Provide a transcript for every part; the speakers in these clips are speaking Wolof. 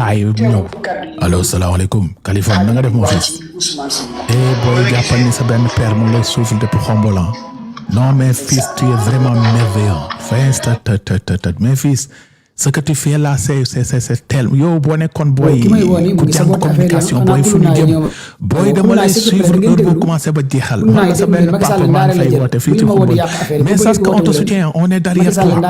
paay ñëw allo salaamaaleykum Kaliphone na nga def mon fils booy jàppal ni sa benn père mu ngi lay souffle depuis Xombolan non mais fils tu es vraiment merveilleux mais fils ce que tu fais là c'est tel yow boo nekkoon booy ku jàng communication booy fu ñu jëm booy dama lay suivre heure boo commencé ba jeexal man la sa benn papa maa ngi fay woote fii ci Xombolan mais sache qu'on te soutient on est derrière toi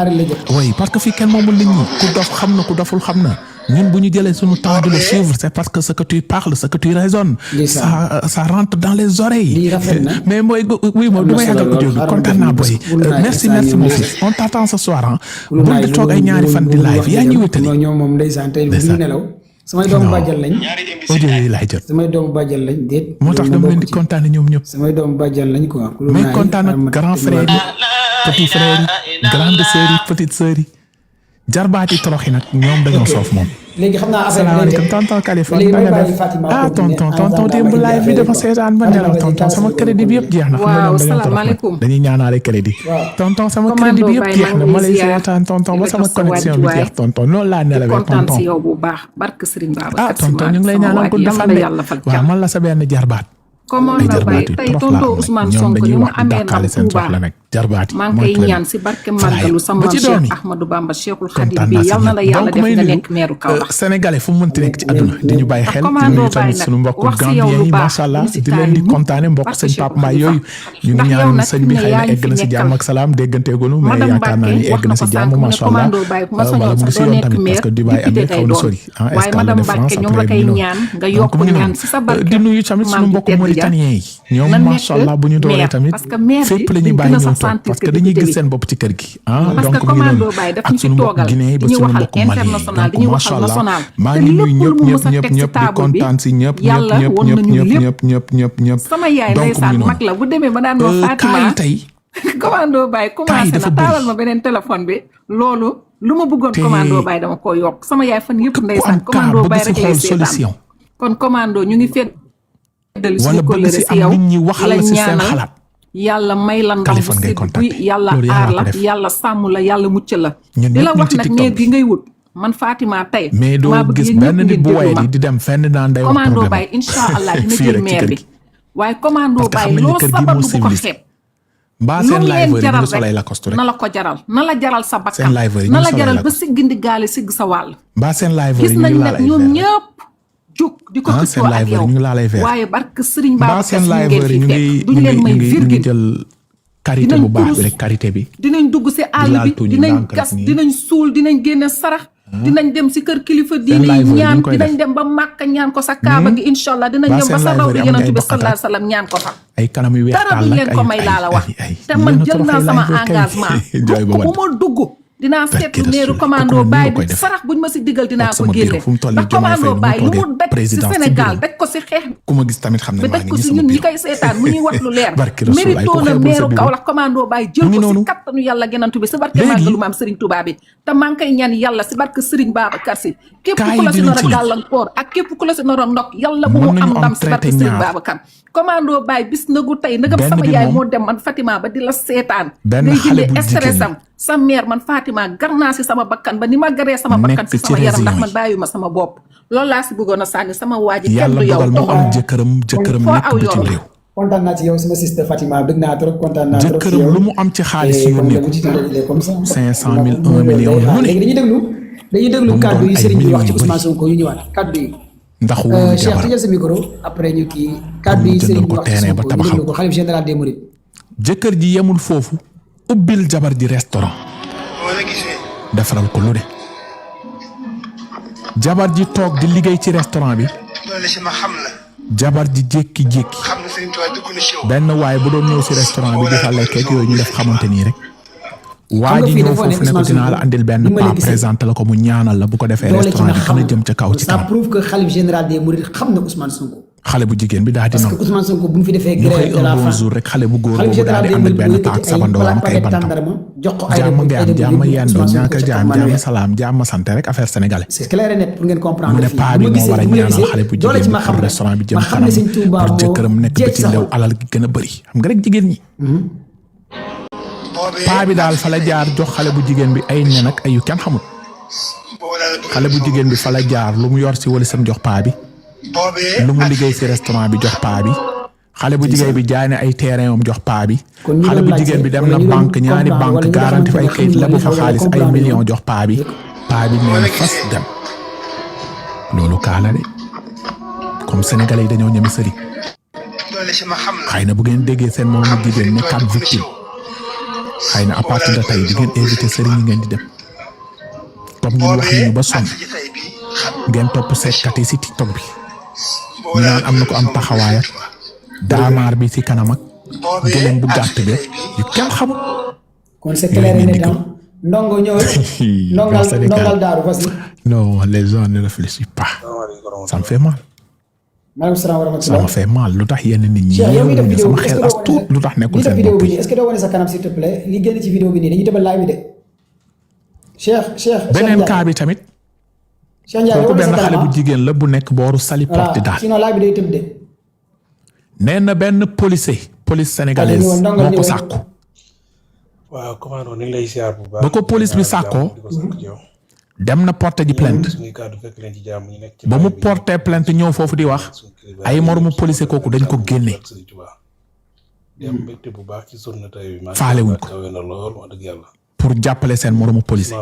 oui parce que fii kenn moomul nit ñi ku dof xam na ku doful xam na ñun bu ñu jëlee suñu temps de le suivre c'est parce que ce que tu parles ce que tu raisonnes ça rentre dans les oreilles mais mooy oui moom du ma yàggal audio bi kontaan naa boy merci mon fils on t'attend ce soir bul di toog ay ñaari fan di live yaa ñuy wétali ñoom moom ndeysaan tey bu ñu nelaw samay doomu bàjjal lañ audio yi laay jot samay doomu bàjjal lañ déet moo tax dama leen di kontaane ñoom ñëpp samay doomu bàjjal lañ quoi mais kontaan ak grand frère yi petit frère yi grande sœur yi petite sœur yi jarbaati toroxi nag ñoom dañoo soof moom. léegi xam naa affaire salaamaaleykum tonton Kaliphone na nga def tonton démb live bi dafa seetaan ba nelaw tonton sama crédit bi yëpp jeex na. waaw salaamaaleykum dañuy ñaanaale crédit. tonton sama crédit bi yëpp jeex na ma lay seetaan tonton ba sama connexion bi jeex tonton loolu laa nelawee tonton. kontaan si yow bu baax barke Serigne Babacar Si tonton ñu ngi lay ñaanal gudd fan de waaw man la sa benn jarbaat. comment la bay tey tonton Ousmane Sonko ni mu amee ndam Touba maa ngi koy ñaan si barke màggalu sama Cheikh Ahmadou Bamba Cheikhul Khadim bi yal na la yàlla def nga nekk meeru Kaolack sénégalais fu mu mënti nekk ci àdduna di ñu bàyyi xel di nuyu tamit suñu mbokk gambien yi macha allah di leen di kontaane mbokk sëñ Pape Mbaye yooyu ñu ngi ñaan sëñ bi xëy na egg na si jàmm ak salaam dégganteegunu mais yaakaar naa ni egg na si jàmm macha allah wala mu ngi si yoon tamit parce que Dubaï am na xaw na sori waaye madame Mbacke ñoom la koy ñaan nga yokk ñaan si sa barke di nuyu tamit suñu mbokk mauritanien yi ñoom macha allah bu ñu dooree tamit fépp la ñuy bàyyi ñëw toog parce que dañuy gis seen bopp ci kër gi donc mu ngi noonu ak suñu mbokk Guinée yi ba suñu mbokk Mali donc macha allah maa ngi nuyu ñëpp di kontaan si ñëpp sama yaay ndeysaan mag la bu demee ba daan ma Fatima tey commando Baye commencé na taalal ma beneen téléphone bi loolu lu ma bëggoon commando Baye dama ko yokk sama yaay fan yëpp ndeysaan commando Baye rek lay seetaan kon commando ñu ngi fedd wala bëgg si am nit ñi waxal la si seen xalaat yàlla may la ndam bu sedd buy yàlla aar la yàlla sàmm la yàlla mucc la di la wax nag néeg bi ngay wut man Fatima tey mais doo gis benn nit bu waye di dem fenn naan day wax commando Baye incha allah dina jël maire bi waaye commando Baye loo sabab bu ko xeeb mbaa seen live yi ñu solay la costu rek na la ko jaral na la jaral sa bakkan na la jaral ba siggindi gaale sigg sa wàll mbaa seen live gis nañ nag ñoom ñëpp jóg di ko xëccoo ak yow waaye barke Serigne Babacar Si ngeen fi fekk duñ leen may virgule jël karité bu baax bi rek karité bi dinañ dugg si àll bi dinañ gas dinañ suul dinañ génne sarax dinañ dem si kër kilifa diine yi ñaan dinañ dem ba Màkka ñaan ko sa kaaba gi incha allah dinañ dem ba sa raw di Yonent bi sallallahu alayhi wa sallam ñaan ko fa ay kanam yu weex dara duñ leen ko may laa la wax te man jël naa sama engagement bu ma dugg dinaa seetlu meeru commando Baye bi sarax buñ ma si digal dinaa ko génne ndax commando Baye lu mu daj si Sénégal daj ko si xeex ku ma gis tamit xam ne daj ko si ñun ñi koy seetaan mu ñuy wax lu leer mérito na meeru Kaolack commando Baye jël ko si kattanu yàlla genantu bi si barke màggalu maam Serigne Touba bi te maa ngi koy ñaan yàlla si barke Serigne Babacar Si képp ku la si nar a gàllankoor ak képp ku la si nar a ndok yàlla bu mu am ndam si barke Serigne Babacar commando Baye bis nagu tey nagam sama yaay moo dem man Fatima ba di la seetaan ngay jëlee stressam sa mère man Fatima gar naa si sama bakkan ba ni ma garee sama bakkan si sama yaram ndax man bàyyuma sama bopp loolu laa si bëggoon a sànni sama waa ji kenn du yow yàlla dogal mu am jëkkëram nekk bitim réew kontaan naa ci yow sama sister Fatima bëgg naa trop kontaan naa trop jëkkëram lu mu am ci xaalis yónnee ko 500 000 1 million lu ne léegi dañuy déglu kàddu yi Serigne bi wax ci Ousmane Sonko yu ñëwaat kàddu yi ndax wóolu Cheikh tijjal sa micro après ñu kii kàddu yi Serigne bi wax ci Sonko ñu déglu ko xalif général des Mourides jëkkër ji yemul foofu ubbil jabar ji restaurant defaral ko lu de jabar ji toog di liggéey ci restaurant bi jabar ji jékki-jékki benn waaye bu doon ñëw si restaurant bi di fa lekk ak yooyu ñu def xamante nii rek waa ji ñëw foofu ne ko dinaa la andil benn pas présenté la ko mu ñaanal la bu ko defee restaurant bi gën a jëm ca kaw ci kanam. ça prouve que xalif général des Mourides xam na Ousmane Sonko. xale bu jigéen bi daal di noonu. parce que Ousmane Sonko bu mu fi defee grève de la faim jour rek xale bu góor boobu daal di ànd ak benn taak sabandoom ak ay bantam jàmm nga am jàmm yendoo ñaaka jàmm salaam jàmm sant rek affaire sénégalais. c'est clair et net pour ngeen comprendre. mu ne paa bi moo war a ñaanal xale bu jigéen bi pour restaurant bi jëm kanam pour jëkkëram nekk bi ci lew alal gi gën a bëri xam nga rek jigéen ñi. paa bi daal fa la jaar jox xale bu jigéen bi ay nen ak ay yu kenn xamul xale bu jigéen bi fa la jaar lu mu yor si wala sam jox paa bi lu mu liggéey si restaurant bi jox paa bi xale bu jigéen bi jaay na ay terrain am jox paa bi xale bu jigéen bi dem na banque ñaari banque garanti fa ay kayit lebu fa xaalis ay millions jox paa bi nee na fas dem loolu kaala de comme sénégalais yi dañoo ñeme sëriñ xëy na bu ngeen déggee seen moom mu jigéen nekkaat victime xëy na à partir de tey di ngeen invité sëriñ yi ngeen di dem comme ñu wax ñu ba sonn ngeen topp seetkat yi si TikTok bi ñu naan am na ko am taxawaay ak daamaar bi si kanam ak gëlëm bu gàtt bi yu kenn xamul. kon c'est clair et net ndongo ñëw ndongal daaru vas-y. non les gens ne réfléchissent pas ça me fait mal. maaleykum salaam wa rahmatulah. ça me fait mal lu tax yenn nit ñi yeewuñu sama xel as tuut lu tax nekkul seen bopp yi. est-ce que doo wane sa kanam s'il te plaît li génn ci vidéo bi nii dañuy tëbal live bi de. Cheikh beneen cas bi tamit. Cheikh Ndiaye kooku benn xale bu jigéen la bu nekk booru Saly Portudal. sinon live bi day tëb de. nee na benn policier police sénégalaise moo ko sàkku. waaw commando ni ngi lay ziar bu baax. ba ko police bi sàkkoo dem na porté ji plainte ba mu porté plainte ñëw foofu di wax ay moromu policier kooku dañ ko génne faalewuñ ko pour jàppale seen moromu policier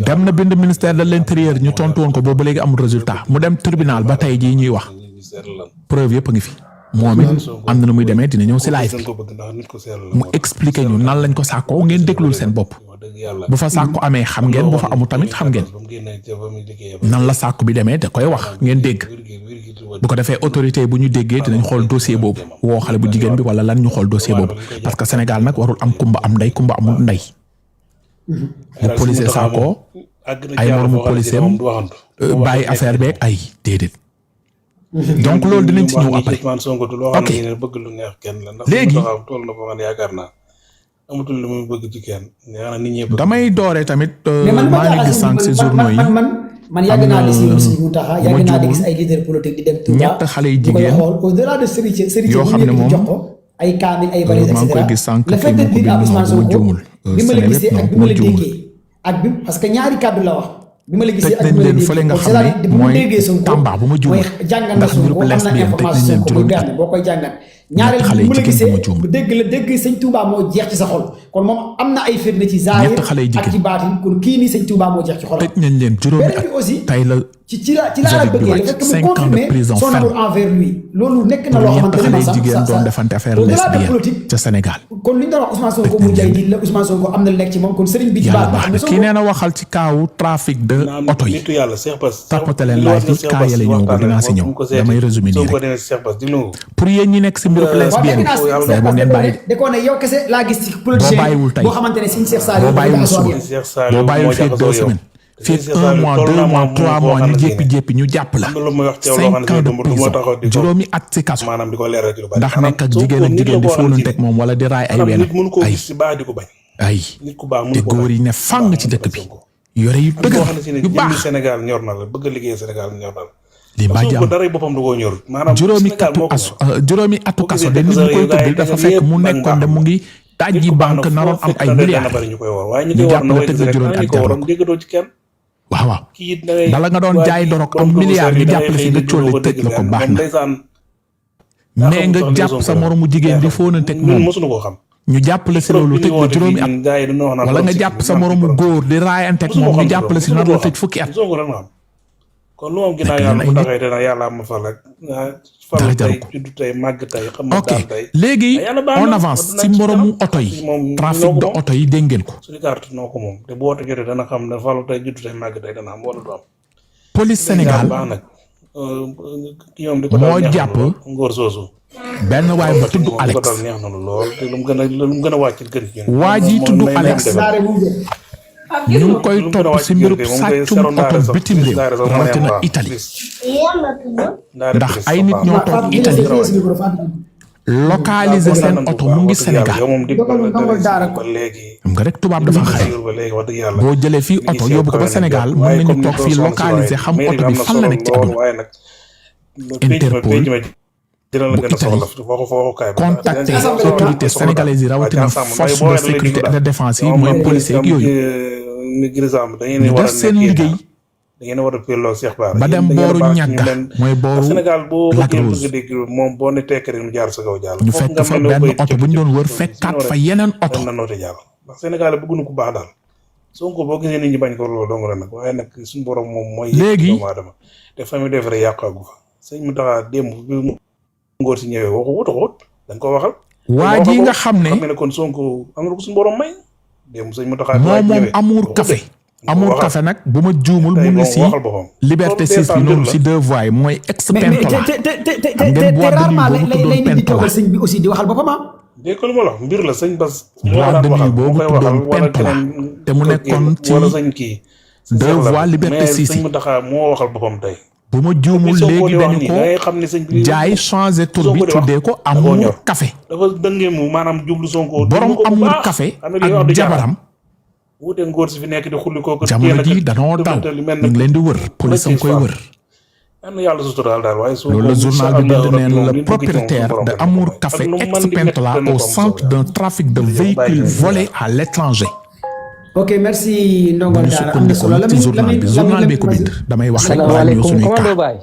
dem na bind ministère de l'intérieur ñu tontu woon ko boobu léegi amul résultat mu dem tribunal ba tey jii ñuy wax preuve yëpp a ngi fi moom it am na nu muy demee dina ñëw si live bi mu expliqué ñu nan lañ ko sàkkoo ngeen déglul seen bopp bu fa sàkku amee xam ngeen bu fa amul tamit xam ngeen nan la sàkku bi demee da koy wax ngeen dégg bu ko defee autorité bu ñu déggee dinañ xool dossier boobu woo xale bu jigéen bi wala lan ñu xool dossier boobu parce que Sénégal nag warul am kumba am ndey kumba amul ndey bu policier sàkkoo ay moromu policier bàyyi affaire beeg ay déedéet donc loolu dinañ ci ñëw après ok léegi amatul lu muy bëgg ci kenn damay doore tamit maa ngi gis sànq si journaux yi man yàgg naa di si Mountakha yàgg naa di gis ay leader politique di dem Touba ñett xale yu jigéen au-delà de sëriñ yoo xam ne moom jox ko ay kaamil ay valise et maa ngi koy gis sànq le fait de dire à Ousmane Sonko bi ma la gisee ak bi ma la juumul déggee ak bi parce que ñaari kàddu la wax bi ma la gisee tëj nañ leen fële nga xam ne mooy Tamba bu ma juumul jàngal na ndax Sonko groupe am na lesbien tëj nañ information leen ko juróomi benn boo koy jàngal ñaareel xale bi yu ma la jigéen gisee bu ma juumul dégg sëñ Touba moo jeex ci sa xol kon moom am na ay firnde ci zaahir ñett xale yu jigéen ak ci baatin kon kii nii sëñ Touba moo jeex ci xolam tëj nañ leen juróomi beneen bi aussi at tey la ci la bëggee le fait que mu 5 ans de confirmer prison son amour envers lui loolu nekk na loo ñett xamante xale ne yu sax jigéen doon defante affaire lesbienne ca Sénégal kon li ñu doon wax Ousmane Sonko mu jaay di la Ousmane Sonko am na lu nekk ci moom kon sëriñ bi ci yàlla baax baax na kii nee na waxal ci kaawu trafic de oto yi tapote leen live bi kaa yële ñëw dinaa si ñëw damay résumé nii rek pour yéen ñi nekk si mbiru lesbienne mais moom ngeen bàyyi de ko ne yow kese laa gis ci politicien bàyyiwul tey boo xamante ne Serigne Cheikh Saliou boo bàyyiwul suba boo bàyyiwul fii 2 semaines fii 1 mois 2 mois 3 mois ñu jéppi ñu jàpp la 5 ans de prison juróomi at si kaso ndax nekk ak jigéen di fóonanteeg moom wala di raay ay weenam ay te góor yi ne fàng ci dëkk bi yore yu dëgër yu baax Sénégal ñor na la bëgg liggéey Sénégal ñor na la li mbaa jàmm dara boppam du ko ñor maanaam juróomi atu kaso de nit ñu koy tudd dafa fekk mu nekkoon de mu ngi tàjji banque naroon am ay milliards ñu jàpp la tëj la juróomi at jaroon ko waaw waaw bala nga doon jaay dorog am milliards ñu jàpp la fi nga cóolli tëj la ko baax na mais nga jàpp sa moromu jigéen di fóonanteeg moom ñu jàpp la si loolu tëj la juróomi at wala nga jàpp sa moromu góor di raayanteeg moom ñu jàpp la si nar la tëj fukki at kon lu moom ginnaaw yàlla bu taxee dana yàlla ma fal ak falu tey juddu tey màgg tey xam nga daal tey léegi on avance si moromu oto yi trafic de oto yi dégg ngeen ko suñu carte noo ko moom te bu oto jotee dana xam ne falu tey juddu tey màgg tey dana am wala du am police Sénégal baax nag ñoom di ko moo jàpp ngóor soosu benn waay bu tudd Alex neex na lool te lu mu gën a wàcc gën ci waa ji tudd Alex ñu ngi koy topp si mbirub sàccum oto bitim réew rawatina Italie ndax ay nit ñoo toog Italie localiser seen oto mu ngi Sénégal xam nga rek tubaab dafa xare boo jëlee fii oto yóbbu ko ba Sénégal mën nañu toog fii localiser xam oto bi fan la nekk ci àdduna Interpol bu Italie contacter autorités sénégalaises yi rawatina force de sécurité et de défense yi mooy policier ak yooyu ni Grisam da ngeen war a seen liggéey da ngeen war a pelloo Cheikh Bara ba dem booru ñàgga mooy booru Sénégal boo Lac bëggee Rose bëgg dégg moom boo ne tekk rek mu jaar sa kaw jàll ñu fekk fa benn oto bu ñu doon wër fekkaat fa yeneen oto na noote jàll ndax Sénégal bëgguñu ku baax daal Sonko boo gisee nit ñi bañ ko loolu dong la nag waaye nag suñu borom moom mooy léegi doomu aadama te famille def rek yàqaagu fa sëñ mu taxaa démb bi ngóor si ñëwee waxut dañ ko waxal waa ji nga xam ne kon Sonko am na ko suñu borom may démb sëñ mu taxaa moom amour café nag bu ma juumul mu ngi si liberté 6 bi noonu si 2 voies mooy ex-pentola te rarement lay nit di toogal sëñ bi aussi di waxal boppam ah dégg ko lu ma la mbir la sëñ Bass boîte de nuit boobu tuddoon pentola te mu nekkoon ci wala sëñ kii 2 voies liberté 6 sëñ mu taxaa moo waxal boppam tey bu ma juumul léegi dañu ko jaay changé tur bi tuddee ko amour café dafa dëngee mu maanaam jublu Sonko borom amour café ak jabaram wuute ngóor si fi nekk di xulli kooku jamono ji danoo daw ñu ngi leen di wër police am koy wër am na yàlla suturaal daal waaye loolu la journal bi bind neen le propriétaire de Amour Café ex-Pentola au centre d'un trafic de véhicules volés à l'étranger. ok merci Ndongo Daara am na solo ci journal bi journal bi ko bind damay wax rek baa ñëw suñuy cas.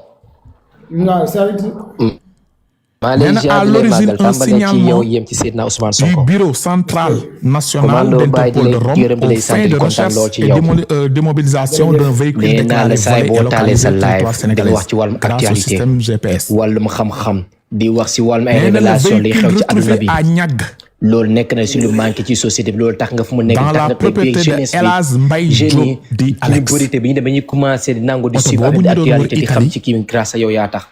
nee na à l'origine un signalement du bureau central national d'Interpol de Rome aux fins de recherche et d'immobilisation d'un véhicule déclaré volé et localisé sur le territoire sénégalais grâce au système GPS. wàllum xam-xam di wax si wàllum ay révélation li xew ci àdduna bi à Niaga loolu nekk na si lu manqué ci société bi loolu tax nga fu mu nekk dans la propriété de El Hadj Mbaye Diop di Alex bi ñu dem ba ñu commencé di nangu di suivre actualité di xam ci kii grâce à yow yaa tax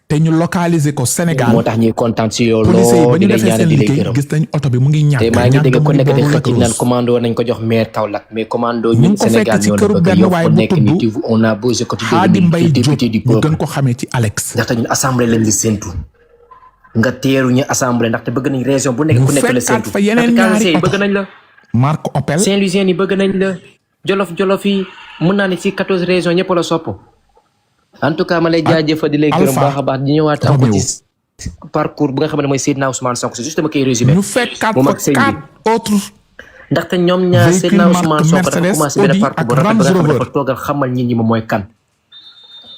te ñu localiser ko Sénégal moo tax ñuy kontaan si yow police yi ba lool ñu di lay defee ñaan seen di lay liggéey gërëm gis nañ oto bi mu ngi ñàkk te maa ngi dégg ko nekk di ñàkk xëcc naan commando nañ ko jox maire Kaolack mais commando ñun Sénégal ñoo la bëgg yow fu nekk ni on a besoin ko Khady Mbaye Diop député du ñu peuple gën ko xamee ci Alex ndaxte ñun assemblée lañ di séntu nga teeru ñu assemblée ndaxte bëgg nañ région bu nekk ku nekk la séntu fa yeneen ñaari yi bëgg nañ la marque Opel Saint-Louisien yi bëgg nañ la Jolof yi mën naa ne ci 14 régions ñëpp la sopp en tout cas ma lay jaajëfal di lay gërëm baax a baax di ñëwaat encore ci parcours bu nga xam ne mooy Seydina Ousmane Sonko c'est juste ma koy résumé ñu fekkaat fa 4 autres ndaxte ñoom ñaar Seydina Ousmane Sonko dafa commencé benn parcours bu rafet ba nga xam ne dafa toogal xamal nit ñi moom mooy kan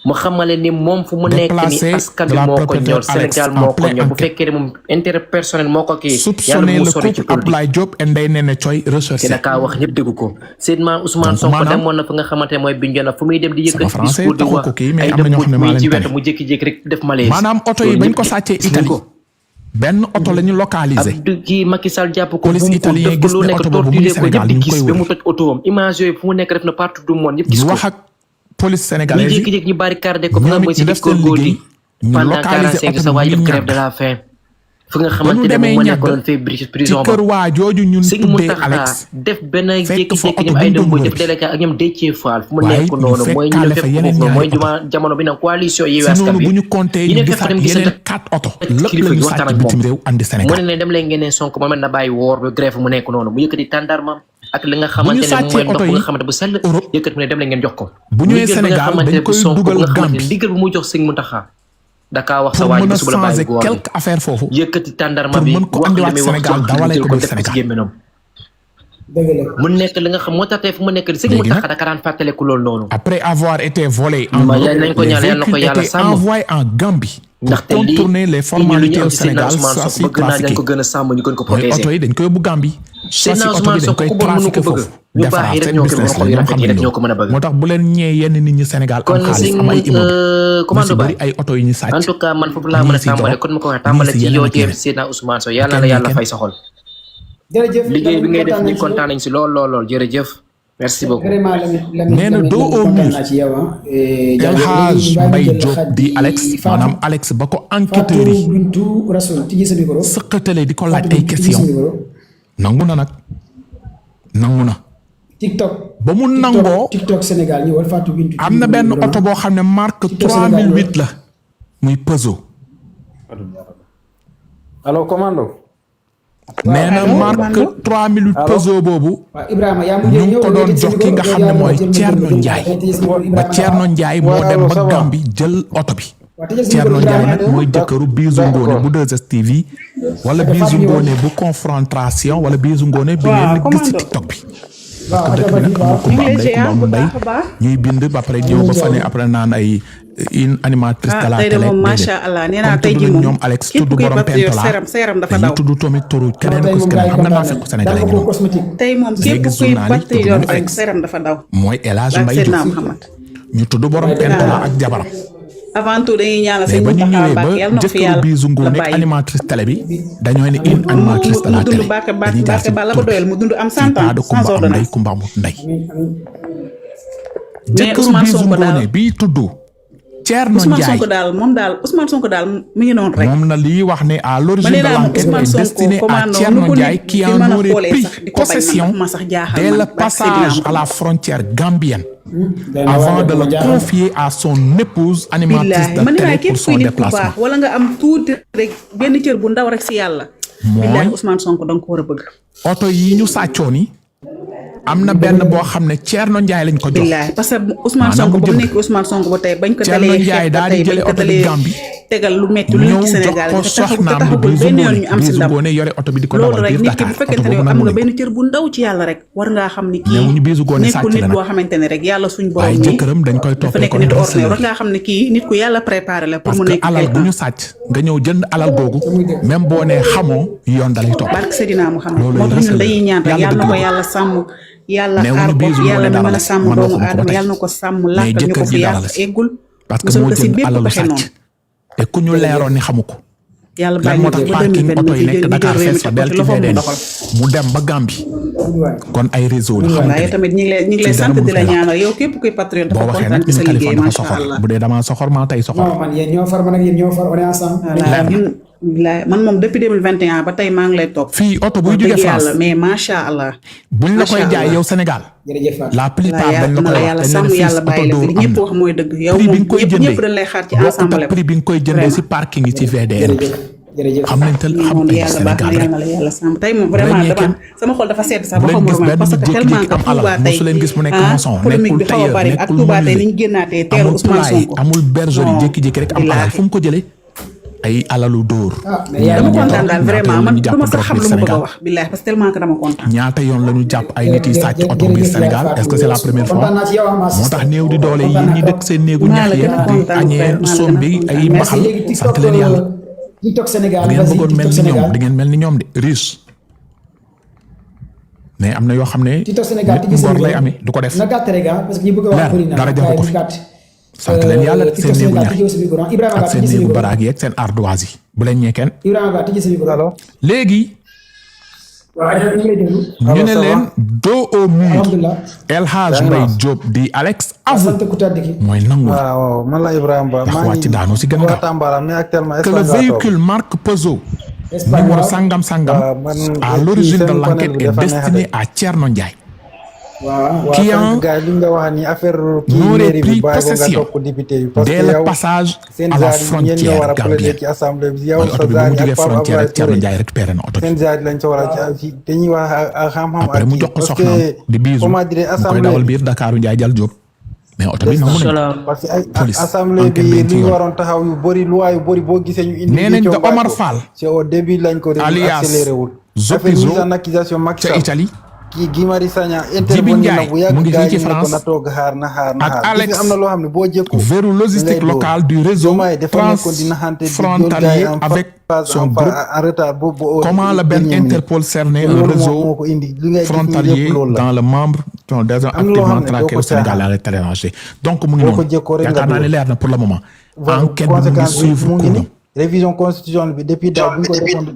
mu xamale ni moom fu mu nekk ni askan bi moo ko ñor Sénégal moo ko ñor bu fekkee ne moom intérêt personnel moo ko kii yàlla mu sori ci politique Abdoulaye Diop et Ndeye Nene Coy recherché te dakaa wax ñëpp dégg ko Seydina Ousmane Sonko demoon na fa nga xamante ne mooy Bignona fu muy dem di yëkkati discours di wax ay dem muy ci wetu mu jékki-jékki rek def malaise maanaam oto yi bañ ko sàccee Italie benn oto la ñu localisé Abdou kii Macky Sall jàpp ko police italien gis ne oto boobu mu ngi Sénégal ñu ngi koy ba mu toj oto am image yooyu fu mu nekk def na partout du monde ñëpp gis ko police sénégalaise ñu jékki-jékki ñu barricade ko fa nga mooy si discours góodi pendant 45 sa waa yëpp grève de la faim fu nga xamante ne moom moo nekkoon fee prison ba kër waa jooju ñun Sëñ tuddee Mountakha Alex def benn jékki-jékki ñoom ay dëmb def délégué ak ñoom Déthié Fall fu mu nekk noonu mooy ñu ne fépp foofu mooy jamono bi nag coalition yi si noonu bu ñu compté ñu gisaat yeneen 4 oto lépp la ñu sàcc bitim réew andi Sénégal mu ne dem leen ngeen ne Sonko moom na bàyyi woor ba grève mu nekk noonu mu yëkkati tàndarmam ak li nga xamante ne mooy ndox bu nga xamante bu sell yëkkati mu ne dem leen ngeen jox ko bu ñëwee Sénégal dañ koy dugal Gambie ndigal bu muy jox Sëñ Mountakha dakaa wax sa pour waay mën a bu suba la bàyyi changer góor quelques affaires foofu yëkkati tàndarma pour bi mën ko wax li andiwaat muy wax Sénégal dawalee ko biir def ci Sénégal gémminam dëgg la mu nekk li nga xam moo tax tey fu mu nekk Sëñ Mountakha daka daan fàttaleku loolu noonu après avoir été volé en Ma Europe, yal nañ ko les ñaan, yal na ko véhicules yàlla étaient sàmm. envoyés en Gambie pour ndaxte lii contourner les formalités au Sénégal Ousmane sans Sonko s'y bëgg naa leen trafiquer ko gën a sàmm ñu gën ko mooy oto protéger yi dañ koy yóbbu Gambie saa si Seydina oto bi Ousmane dañ Sonko koy ku bon mënu ko trafiquer bëgg foofu ñu baax yi defaraat rek seen ñoo ko business la xol yu ñoom rafet xam yi nañ rek ñoo ko mën a loolu bëgg moo tax bu leen ñëwee yenn nit ñi Sénégal am kon xaalis Sëñ am ay immeuble ñu commando si bëri Baye ay oto yu ñu sàcc en tout cas man foofu laa mën a ñii si tàmbale drogue, kon ma ko waxee ñii tàmbale si ci yeneen yow ak yeneen. Seydina Ousmane Sonko yàlla na la yàlla fay sa xol jërëjëf liggéey bi ngay def Lamine ñu kontaan nañ si lool lool lool jërëjëf merci beaucoup vraiment Lamine Nee na doo au mur. naa ci yow ah El Hadj Mbaye Diop di Alex maanaam Alex ba ko enquêteurs yi Fatou Bintou Rasoul tijji sa micro sëqatale di ko laaj Fatou ay Bintou tijji sa questions micro nangu na nag nangu na TikTok ba mu nangoo TikTok Sénégal ñëwal Fatou Bintou am na benn oto boo xam ne marque 3008 la muy Peugeot allo commando. nee na marque 3008 Peugeot boobu waaw Ibrahima yaa ñu ngi ko doon jox ki nga xam ne mooy Thierno Ndiaye ba Thierno Ndiaye moo dem ba Gambie jël oto bi Thierno Ndiaye nag mooy jëkkëru Bijou Ngoné bu 2STV wala Bijou Ngoné bu confrontation wala Bijou Ngoné bi ngeen di gis ci TikTok bi parce que dëkk bi nag amul kumba am ndey kumba amul ndey ñuy bind ba pare ñëw ba fane après naan ay une animatrice de la télé. tey de moom macha allah nee naa tey jii moom ñoom Alex tudd borom pentola sa yaram dafa daw. tudd tamit turu keneen ko keneen xam nga naa fekk Sénégalais ñu noonu. tey moom képp kuy patriote rek sa yaram dafa daw. mooy El Hadj Mbaye Diouf ñu tudd borom pentola ak jabaram. avant tout dañuy ñaanal mais ba ñu ñëwee ba jëkkëru Bijou Ngoné nekk animatrice télé bi dañoo ne une animatrice de la télé dañuy jaar ci pas de kumba am ndey kumba amut ndey. jëkkëru Bijou Ngoné bi tudd Thierno Ndiaye Ousmane Sonko daal moom daal Ousmane Sonko daal mi ngi noonu rek. moom na lii wax ne à l'origine de l'enquête est destinée à Thierno Ndiaye qui en aurait pris possession dès le passage à la frontière gambienne. avant de le confier à son épouse animatrice de télé pour son déplacement. wala nga am tuuti rek benn cër bu ndaw rek si yàlla. mooy Ousmane Sonko da nga ko war a bëgg. oto yi ñu sàccoon yi am na benn boo xam ne Thierno Ndiaye lañ ko jox. billaay parce que Ousmane Sonko ba mu nekk Ousmane Sonko ba tey bañ ko dalee xeex ba tey bañ ko dalee tegal lu metti lu nekk ci Sénégal ñëw jox ko soxnaam bi Bijou Ngoné yore oto bi di ko dawal biir Dakar bu fekkente ne am nga benn cër bu ndaw ci yàlla rek war ngaa xam ni kii nekkul nit boo xamante ne rek yàlla suñ borom waaye jëkkëram dañ koy dafa toppee nekk nit ordinaire war ngaa xam ne kii nit ku yàlla préparé la pour mu parce que nekk alal bu ñu sàcc nga ñëw jënd alal googu même boo nee xamoo yoon dalay topp. barke Seydina Muhammad moo tax ñun dañuy ñaan rek yàlla na ko yàlla sàmm yàlla aar ko yàlla na mën a sàmm doomu aadama yàlla na ko sàmm làkkal ñu ko fi yàlla eggul parce que moo jënd alalu sàcc te ku ñu leeroon ni xamu ko. yàlla lan bàyyi moo tax parking oto yi nekk Dakar fees fa del ci VDN doxal mu dem ba Gambie kon ay réseau la voilà xamante yow tamit ñu ngi lay sant di la ñaanal yow képp kuy patriote boo dafa waxee kontaan nag ci sa ñu liggéey Kaliphone dafa macha soxor allah. bu dee damaa soxor maa tey soxor. non man yéen ñoo far man ak yéen ñoo far on est ensemble. voilà ñun man moom depuis 2021 ba tey maa ngi lay topp. fii oto buy jógee dëgg France yàlla mais macha allah. buñ la koy macha jaay allah. yow Sénégal jërëjëf Fatou. la plupart voilà dañ la koy yàlla wax dañ sàmm la yàlla ne bàyyi la oto fi dóor ñëpp am wax mooy dëgg yow prix bi moom nga koy ñëpp jëndee dañ lay xaar ci bokkut ensemble. ak prix bi nga koy jëndee si parking yi ci VDN bi jërëjëf xam nañ tel xam moom nañ yàlla baax na Sénégal rek yàlla la yàlla sàmm tey moom vraiment dama sama xol dafa sedd sax ba bu leen xamul gis ma benn parce que nit tellement jékki-jékki que am alal Touba tey mosu leen gis mu nekk maçon polémique bi nekkul xaw a tailleur bari ak nekkul Touba tey menuisier ni ñu génnaatee teeru amul Ousmane poulailler Sonko. amul bergerie Non, jékki-jékki rek am alal billaahi. fu mu ko jëlee ay alalu dóor. dama kontaan daal vraiment man ñaata dama yoon sax xam la ñu lu ma bëgg a jàpp wax billahi parce que tellement que dama kontaan. ñaata yoon la ñu jàpp ay nit yi sàcc oto biir Sénégal est-ce que c'est la première fois kontaan naa ci yow ah moo tax néew di doole yi ñi dëkk seen néegu maa ñax la yi gën a di kontaan, añee maa la gën a som bi kontaan. ay merci mbaxal léegi TikTok sant leen yàlla TikTok Sénégal bu ngeen vas-y, bëggoon mel TikTok ni ñoom Sénégal. di ngeen mel ni ñoom de riche mais am na yoo xam ne TikTok Sénégal nit ngor lay amee du ko def na gàtt rek ah parce que ñi bëgg a wax leer bëri na dara jaru ko fi sant leen yàlla seen néegu ñax yi ak seen néegu baraag yi ak seen ardoise yi bu leen ñee kenn Ibrahima Ba tijji sa micro alors. léegi waaw ñu ngi lay déglu. ñu ne leen dos au mur alhamdulilah. El Hadj Mbaye Diop di Alex avoue sant ku tedd ki. mooy nangu waaw man la Ibrahima Ba ndax maa wàcc daanu si gën a waa gaaw Tamba mais actuellement que le Espagne laa toog. véhicule marque Peugeot Espagne numéro waaw. sangam sangam man à l'origine de seen l'enquête panel bi est dafa neex destiné de. à Thierno Ndiaye waaw. qui waaw en sant gars yi li nga wax ni affaire kii n'aurait mairie pris bi bàyyi ko nga possession topp député bi parce que dès le yow passage seen à la zaar yi yéen ñoo war frontière a plaider gambienne ci assemblée bi yow mooy sa oto bi bu zaar mu yi jógee ak Pape frontière Abdoulaye rek Thierno Touré Ndiaye récupéré na oto bi seen zaar yi lañ ca war a ci dañuy wax ak xam-xam après ak mu kii jox ko parce soxnaam que di biisu comment dire mu koy assemblée dawal biir Dakar Ndiaye Jal Diop mais oto bi nangu nañ parce que ay police assemblée enquête bi bi ci li yoon. waroon taxaw yu bëri loi yu bëri boo gisee ñu indi nee nañ ñu de coow Omar ko. Fall c'est au début lañ ko def alias accéléré wul Zopizo affaire mise en accusation Macky ca Sall Italie kii Guy Marius Sagna Jibi intervenir na Ndiaye bu yàgg mu ngi fii gars ci yi ne ko France na toog xaar na xaar na ak xaar Alex gis nga am na loo xam ne boo jëkku verrou logistique local du réseau Diomaye dafa nekkoon dina xante di doon gars transfrontalier yi en avec phase son en groupe en retard boobu comment le Ben Interpol cerner un moo réseau ko indi li ngay gis nii frontalier lépp loolu la dans le membre sont déjà Am na loo xam activement ne doo traqués ko au Sénégal caaxaan. à l'étranger donc mu ngi boo ko noonu jëkkoo rek nga yaakaar naa ne dóor. leer na pour le moment voilà enquête bi mu ngi conséquence bi suivre mu ngi cours ni révision constitutionnelle bi depuis daaw bu ñu ko defoon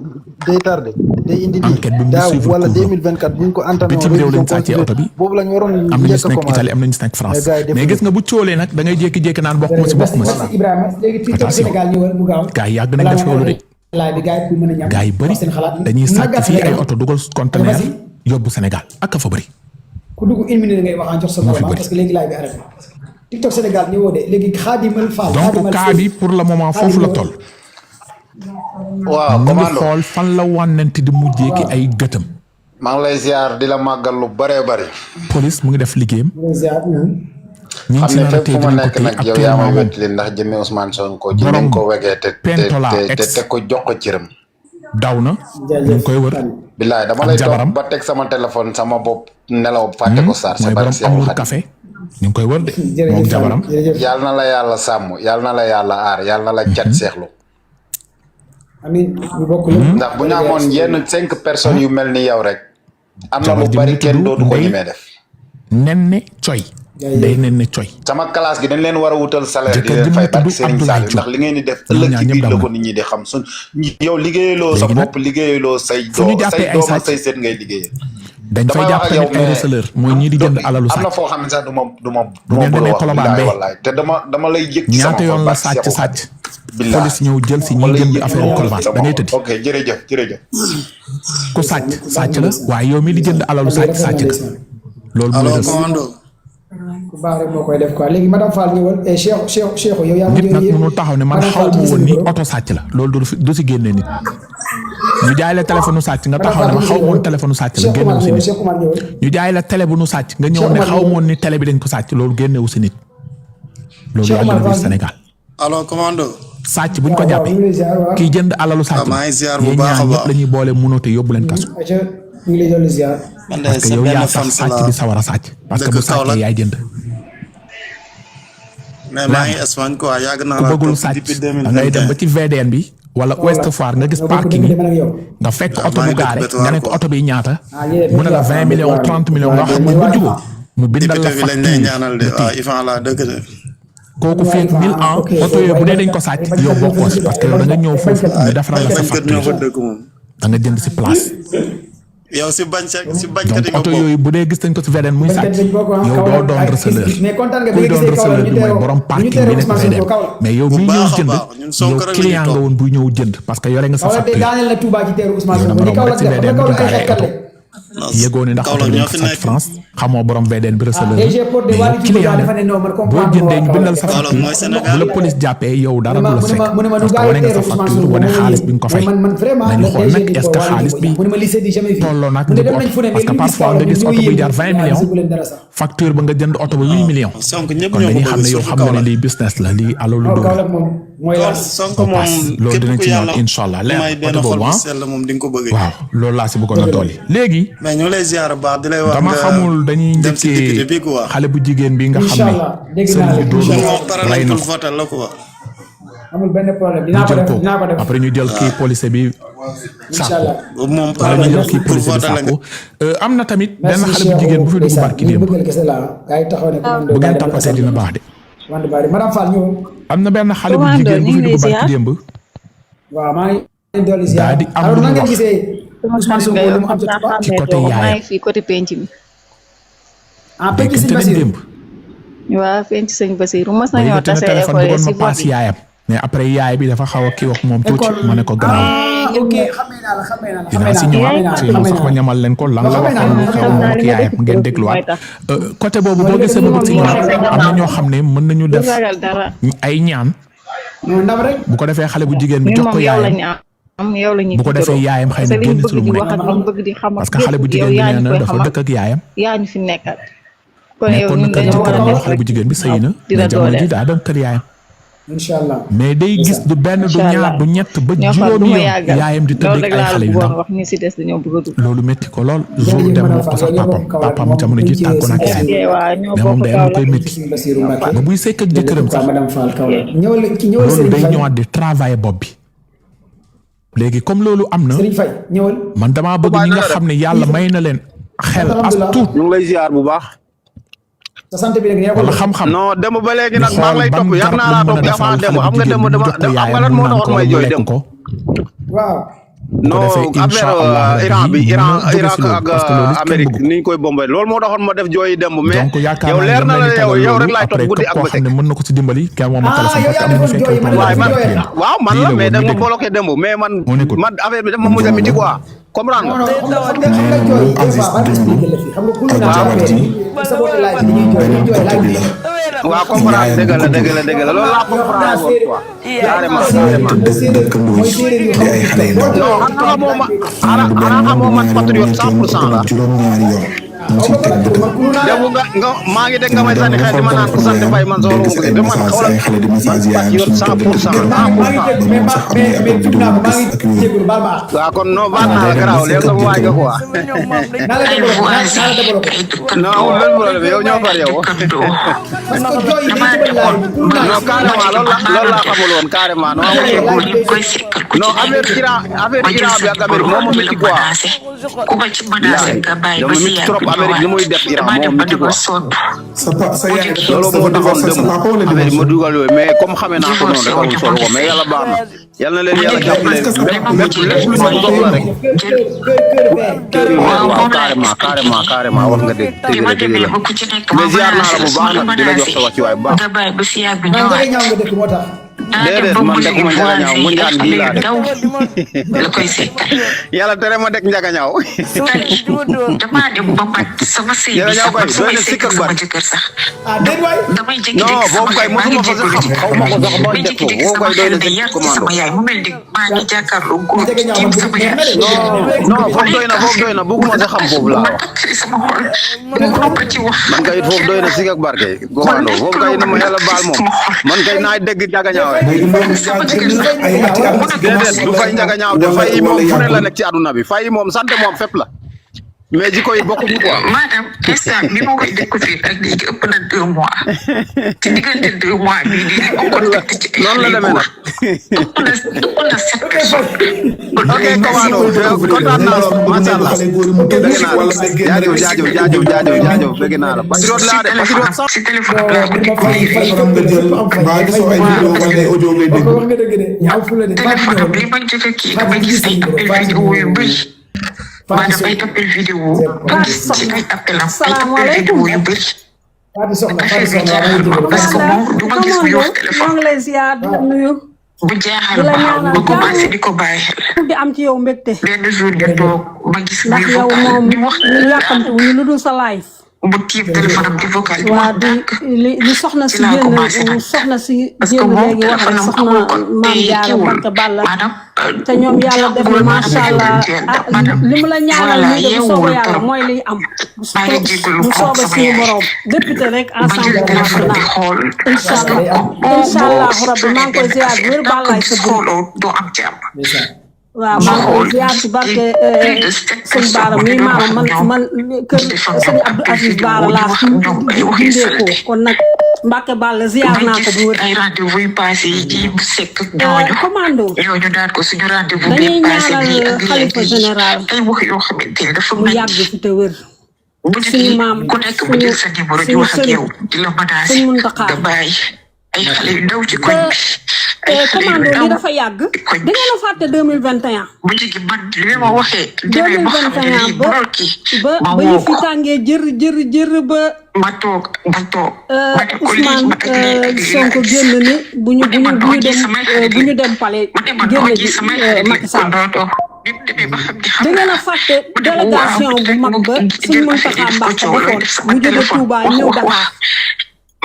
day tardé day indi Enquête bi mu lii ngi daaw suivre wala cours 2024 bu ñu ko entamé bitim réew lañ sàccee oto bi boobu lañ waroon am nañu njëkk si a nekk commencé Italie am nañu si nekk France Mais gars yi mais defuñu gis nga bu coolee nag da ngay jékki-jékki naan bokk ma si bokk ma si merci Ibrahima léegi TikTok Attention. Sénégal ñëwal mu gaaw. gars yi yàgg nañ def loolu de laaj bi gars yi pour mën a ñam. gars yi bëri wax seen xalaat. dañuy Mun na sàcc gàtt fii rek ay ah. oto dugal conteneur Vas-y. yóbbu Sénégal ak a fa bëri ku dugg une minute ngay wax en jox sa Moo fi borom bëri. parce que léegi laaj bi arrêté. TikTok Sénégal ñëwoo de léegi Khadimal Fall. donc Khadimal cas Fall. bi pour le moment foofu la toll waaw mu ngi commando xool fan la wànnante di mujjee ki ay gëtëm maa ngi lay ziar di la màggal lu bëree bëri police mu ngi def liggéeyam ñi ngi xam si ne nar a fépp tey fu ma dinañ ko nekk tey nag yow yaa ma actuellement wettali ndax jëmee Ousmane Sonko ji Borom nañ ko wegee te Pentola te ex. te ko jox ko cëram daw na ñu ngi koy wër. billaay dama lay toog ba teg sama téléphone sama bopp nelaw fàtte ko Sarr. mooy borom amul café ñu ngi koy wër de moom jabaram. yàlla na la yàlla sàmm yàlla na la yàlla aar yàlla na la cat seexlu. amiin ñu bokk ndax bu ñu amoon yenn 5 personnes yu mel ni yow rek. am na lu bari kenn dootu ko ñemee def. Nenne Coy. day Nenne Coy. sama classe gi dañ leen war a wutal salaire di leen fay barke Serigne Sall ndax li ngeen di def ëllëg ci biir la ko nit ñi di xam sun yow liggéeyaloo sa bopp liggéeyaloo say doom say seet ngay liggéeyee. dañ fay jàpp tamit ay receleur mooy ñii di jënd alalu sàcc. am na foo xam ne sax du ma demee Colobane wallaay te dama lay yëg ci sama ñaata yoon la sàcc police ñëw jël si ñi jënd affaire Colobane da ngay tëddi. ok jërëjëf ku sàcc la waaye yow mi di jënd alalu sàcc la loolu mooy ku baax rek moo koy def quoi léegi madame Fall ñëwal Cheikh yow yaa nit nag mënul taxaw ne man xaw ma woon ni oto sàcc la loolu du si génne nit ñu jaay la téléphone sàcc nga taxaw ne ma xaw ma woon téléphone sàcc la génnewu si nit ñu jaay la télé bu nu sàcc nga ñëw ne xaw ma woon ni télé bi dañ ko sàcc loolu génnewu si nit loolu yàgg na biir Sénégal. allo commando. sàcc buñ ko jàppee kii jënd alalu sàcc yéen ñaar ñëpp la ñuy boole mënoote yóbbu leen kaso. parce que yow yaa tax sàcc bi sawar a sàcc. parce que bu sàccee yaay jënd. mais maa ngi Espagne quoi yàgg naa la ku bëggul sàcc da ngay dem ba ci VDN bi wala Ouest Foire nga gis parking yi nga fekk oto bu gaare nga ne ko oto bi ñaata mu ne la 20 millions 30 millions nga xam ne bu jubóo mu bindal la facture kooku fii 1000 ans oto yooyu bu dee dañ ko sàcc yow bokkoo si parce que yow da nga ñëw foofu ñu defaral la sa facture da nga jënd si place. yow si bañkat donc oto yooyu bu dee gis nañ ko si VDN muy sàcc yow doo doon receleur kuy doon receleur bi mooy borom parking bi nekk VDN mais yow miy ñëw jënd yow client nga woon buy ñëw jënd parce que yore nga sa facture yow da nga doon rek si VDN bi di gaare ay oto yëgoo ne ndax oto bi dañ ko sàcc France xamoo borom VDN bi receleur bi mais yow client nga boo jëndee ñu bindal sa facture bu la police jàppee yow dara du la fekk parce que wane nga sa facture wane xaalis bi nga ko fay nañu xool nag est-ce que xaalis bi tolloo nag njëgu oto parce que parfois nga gis oto buy jar 20 millions facture ba nga jënd oto ba 8 millions kon dañuy xam ne yow xam nga ne lii business la lii alalu dóor la loolu dinañ ci ñëw incha allah leer oto boobu waaw loolu laa si bëggoon a dolli léegi mais ñu lay ziar baax di lay wax dama xamul dañuy njëkkee xale bu jigéen bi nga xam ne sëriñ bi dóor rey na ko amul benn problème dinaa ko def après ñu jël kii police bi sàkku moom wala ñu jël kii police bi sàkku am na tamit benn xale bu jigéen bu fi dugg barki démb bu ngeen tapatee dina baax de am na benn xale bu jigéen bu fi dugg barki démb daa di am lu mu wax ci côté yaayam fii côté penc mi. penc sëñ Basiru waaw penc sëñ Basiru mos nañoo tase école si paas yaayam mais après yaay bi dafa xaw a kii wax moom tuuti ma ne ko gannaaw ok xamee naa la dinaa si ñëwaat si sax ma ñamal leen ko lan la waxoon lu xew moom ak yaayam ngeen dégluwaat côté boobu boo gisee ma bëgg si ñëwaat am na ñoo xam ne mën nañu def ay ñaan bu ko defee xale bu jigéen bi jox ko yaayam bu ko defee yaayam xëy na génn si lu mu nekk parce que xale bu jigéen bi nee na dafa dëkk ak yaayam yaa ñu fi nekkal nekkoon na kër jëkkëram yow xale bu jigéen bi sëy na mais jamono ji daa dem kër yaayam inshallah mais day gis du benn du ñaar du ñett ba juróomi yoon yaayam di tëdd ay xale yu ndaw loolu métti ko lool jour dem wax ko sax papam jamono ji tàggoon ak yaayam mais moom day am koy métti ba buy sekk ak jëkkëram sax loolu day ñëwaat di travailler bopp bi léegi comme loolu am na man damaa bëgg ñi nga xam ne yàlla may na leen xel as tuut ñu ngi lay ziar bu baax. sa sant bi rek wala xam-xam non dem ba léegi nag maa ngi lay topp yàgg naa laa topp avant dem xam nga dem dama xam nga lan moo taxoon may jooy dem. waaw. non affaire Iran ak Amérique ni ñu koy bombé loolu moo taxoon ma def jooy dem mais yow leer na la yow rek laay topp guddi ak bëccëg. ne mën na ko ci dimbali kenn moom waaw man la mais da nga ma bloqué démb mais man affaire bi dafa mujj a miti quoi comprendre waaw comprendre dëgg la loolu laa comprendre woon quoi carrément non xanaa xamoo man patriote 100% la defu nga maa ngi dégg nga may sànni xel di ma naan ku sant Faye man soxla ko de man xawla waaw kon non baat naa la garaaw léegi sama waay nga quoi non amul benn problème yow ñoo far yow non carrément loolu laa xamul woon carrément non affaire Iran bi ak Amérique moom ma métti quoi dama métti trop Amérique li muy def Iran moom métti quoi loolu moo taxoon dem Amérique ma dugal yooyu mais comme xamee naa ko noonu rek amul solo ko mais yàlla baax na yàlla na leen yàlla jàppale lépp lu ñu soxla rek waaw carrément wax nga dégg la mais ziar naa la bu baax nag di la jox sa wàccuwaay bu baax déedéet man dëkkuma Njagañaaw mu njaan bii laa def yàlla tere ma dëkk Njagañaaw Njagañaaw koy doy na sikk ak bari non boobu kay mosuma fa sax xam xaw ma ko sax ba def ko boobu kay doy na sikk commando non foofu doy na bëgguma sax xam foofu laa wax man kay foofu doy na sikk ak barke commando foofu kay na ma yàlla baal moom man kay naay dégg Njagañaaw déedéet du fay Njagañaaw te fay moom fu ne la nekk ci àdduna bi fay moom sant moom fépp la mais jikko yi bokkuñu quoi. maanaam instant bi ma koy découvrir ak léegi ëpp na 2 mois ci diggante 2 mois bii nii li ma ko nekk ci ay noonu la demee nag ëpp na 7 personnes. ok commando kontaan naa lool macha allah dégg naa la jaajëf dégg naa la patriote laa de patriote sax si téléphone téléphone li ma jot a kii dama gis ay vidéo yu bëri maanaam ay appel vidéo ba gis ci ay appel am ay appel vidéo yu bëri parce que moom du ma gis muy wax téléphone bu jaaxal ma ba commencé di ko bàyyi xel di am ci yow mbégte benn jour ñu toog ma gis muy ndax yow vocal moom di wax ñu yàkkamte wu ñu lu dul sa live bu tiim téléphone am di vocal di wax dànk li soxna si génn soxna si génn léegi wax rek soxna maam Jaara Mbacke Balla te ñoom yàlla def na macha allah li mu la ñaanal nii de bu soobee yàlla mooy liy am bu soobee suñu borom député rek assemblée nationale incha allah rabbi maa ngi koy ziar wér bàllaay sa waaw maa ngi koy ziar ci barke sëñ Baara mi maanaam man kër sëñ Abdou Aziz Baara laa bindee ko kon nag Mbacke Balla ziar naa ko bu wér. ay rendez-vous yu passé yi ci bu sekk ñooñu commando ñooñu daan ko suñu rendez-vous dañuy bi passé bi ñaanal ak xalifa général ay wax yoo xamante ne dafa mu yàgg fi te wér bu suñu maam ku nekk bu jël sa numéro di wax ak yow di la menacé suñu Muntaxa nga bàyyi ay xale yu ndaw ci koñ bi ay xale yu commando li ndaw dafa yàgg da ngeen a fàtte 2021 bu jigi man li ma waxee demee ba xam ne lii bu doon kii ma ba ñu woo fi ko tàngee jër ba ma toog Ousmane Sonko génn ni bu ñu dem palais génn ji Macky Sall da ngeen a fàtte délégation bu mag ba suñu Mountakha Mbacké defoon mu jóge Touba ñëw Dakar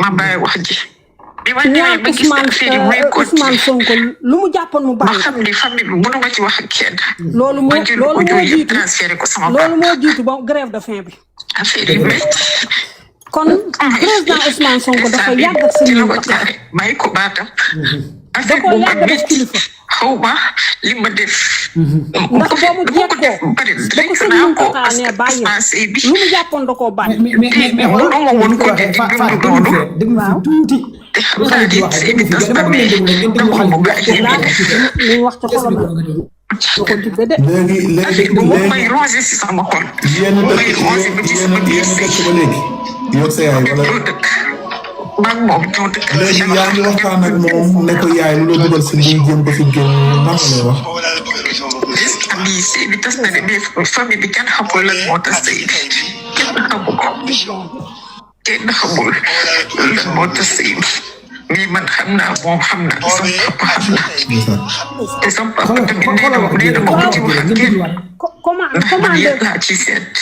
ma bàyyi wax ji bi ma ñaan demee ba gis affaire yi muy Ousmane Sonko lu mu jàppoon mu ma bàyyi xam ni famille bi mënu ma ci wax ak kenn loolu ma jël moo audio yi jiitu transféré ko sama loolu moo jiitu ba grève de faim bi affaire yi métti kon président Ousmane Sonko dafa yàgg ak suñu Mountakha bàyyi ko baatam da ko yàgg def kilifa xaw ma li ma def ndax boobu jekkoo ba ko sëñ Mountakha ne bàyyi lu mu jàppoon da koo bàyyi ma woon ko di waaw te xam naa ni sëy bi tas na mais dama ko bëgg a li wax ci xolam da ko jubbe de léegi moom may rosé si sama xol may rosé ba ci sama biir sëy yow sa yaay wala maa ngi moom ñoo dëkk léegi yaa ngi waxtaan ak moom ne ko yaay lu la dugal si lii jëm ba fi génn nan lay wax lii sëy bi tas na de mais famille bi kenn xamul lan moo tas sëy bi kenn xamu ko kenn xamul lan moo tas sëy bi mais man xam naa moom xam naa sama papa xam naa te sama papa tamit nee na ma ko ci wax ak kenn ndax man yàlla laa ci seet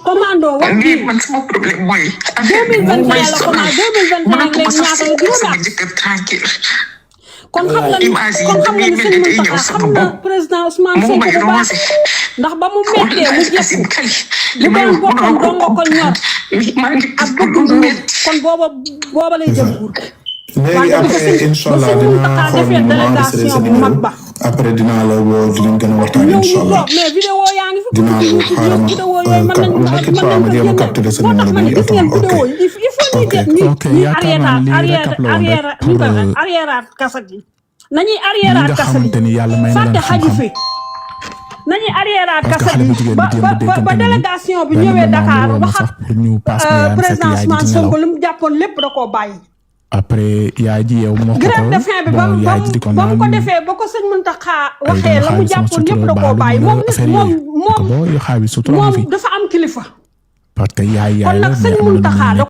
commando wax mais man sama problème mooy 2021 la commencé 2021 mënatuma sax léegi sëy sama jëkkër tranquille kon xam nga ni image yi kon xam nga ni mel sëñ ni day ñëw Mountakha sama xam na bopp président Ousmane moom Sonko may bu baax rosé ndax ba mu mettee mu jekku li doon boppam doo nga ko ñor ak bëgg nguur kon booba lay jël nguur léegi après inchallah dinaa xool nu ma enregistré sa numéro après dinaa la woo dinañ gën a waxtaan inchallah mais vidéo yaa ngi fi dinaa la xaaral ma nekk pas ma jéem a capturer sa numéro bi attends ok yaakaar naa ne lii rek arrière kasa gi nañuy arrière nga kasa xamante ni yàlla may na fàtte leen xaju xam-xam fi nañuy arrière parce que kasa xale bu gi jigéen bi démb déggante ba nañu délégation bi benn ñëwee moment Dakar woo ma wax sax pour ñu passe ma yaayam fekk président yaay ji Ousmane di Sonko nelaw lu mu jàppoon lépp da koo bàyyi après yaay ji yow moo ko grève de faim bi bon yaay ji di ko ba mu ko naan defee ba ko sëñ Mountakha ay waxee dama la mu xaalis sama jàppoon lépp sutura da koo bàyyi baalu moom ma affaire yooyu moom boo yoo xaalis sutura moom fi dafa am kilifa parce que yaay kon la nag mais sëñ am na lu muy Mountakha nekk